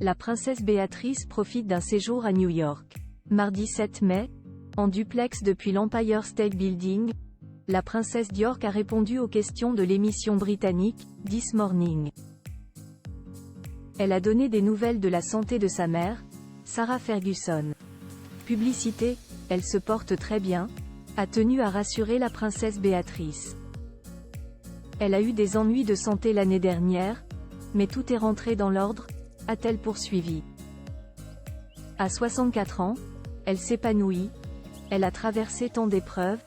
La princesse Béatrice profite d'un séjour à New York. Mardi 7 mai, en duplex depuis l'Empire State Building, la princesse d'York a répondu aux questions de l'émission britannique, This Morning. Elle a donné des nouvelles de la santé de sa mère, Sarah Ferguson. Publicité, elle se porte très bien, a tenu à rassurer la princesse Béatrice. Elle a eu des ennuis de santé l'année dernière, mais tout est rentré dans l'ordre, a-t-elle poursuivi. À 64 ans, elle s'épanouit, elle a traversé tant d'épreuves,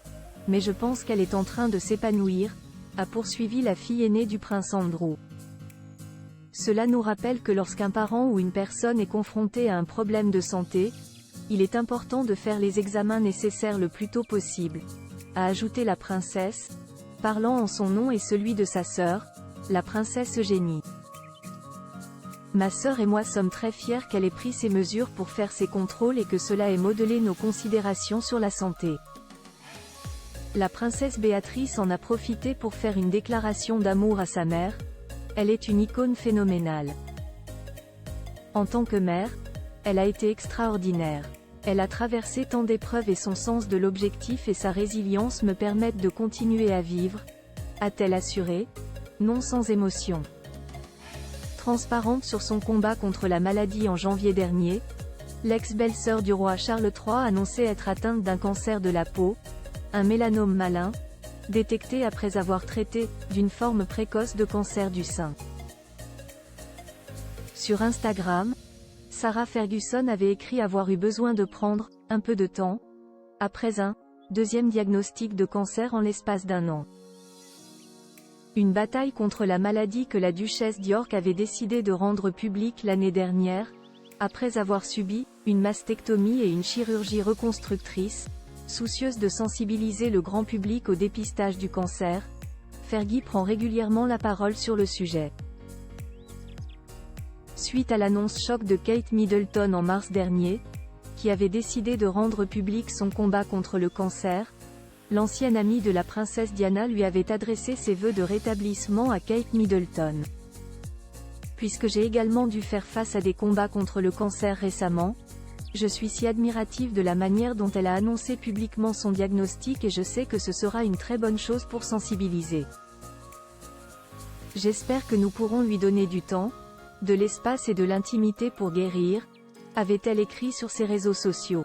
mais je pense qu'elle est en train de s'épanouir, a poursuivi la fille aînée du prince Andrew. Cela nous rappelle que lorsqu'un parent ou une personne est confronté à un problème de santé, il est important de faire les examens nécessaires le plus tôt possible, a ajouté la princesse, parlant en son nom et celui de sa sœur, la princesse Eugénie. Ma sœur et moi sommes très fiers qu'elle ait pris ces mesures pour faire ces contrôles et que cela ait modelé nos considérations sur la santé. La princesse Béatrice en a profité pour faire une déclaration d'amour à sa mère. Elle est une icône phénoménale. En tant que mère, elle a été extraordinaire. Elle a traversé tant d'épreuves et son sens de l'objectif et sa résilience me permettent de continuer à vivre, a-t-elle assuré, non sans émotion. Transparente sur son combat contre la maladie en janvier dernier, l'ex-belle-sœur du roi Charles III annonçait être atteinte d'un cancer de la peau, un mélanome malin, détecté après avoir traité d'une forme précoce de cancer du sein. Sur Instagram, Sarah Ferguson avait écrit avoir eu besoin de prendre un peu de temps, après un deuxième diagnostic de cancer en l'espace d'1 an. Une bataille contre la maladie que la duchesse d'York avait décidé de rendre publique l'année dernière, après avoir subi une mastectomie et une chirurgie reconstructrice, soucieuse de sensibiliser le grand public au dépistage du cancer. Fergie prend régulièrement la parole sur le sujet. Suite à l'annonce choc de Kate Middleton en mars dernier, qui avait décidé de rendre public son combat contre le cancer, l'ancienne amie de la princesse Diana lui avait adressé ses vœux de rétablissement à Kate Middleton. Puisque j'ai également dû faire face à des combats contre le cancer récemment, je suis si admirative de la manière dont elle a annoncé publiquement son diagnostic et je sais que ce sera une très bonne chose pour sensibiliser. J'espère que nous pourrons lui donner du temps, de l'espace et de l'intimité pour guérir, avait-elle écrit sur ses réseaux sociaux.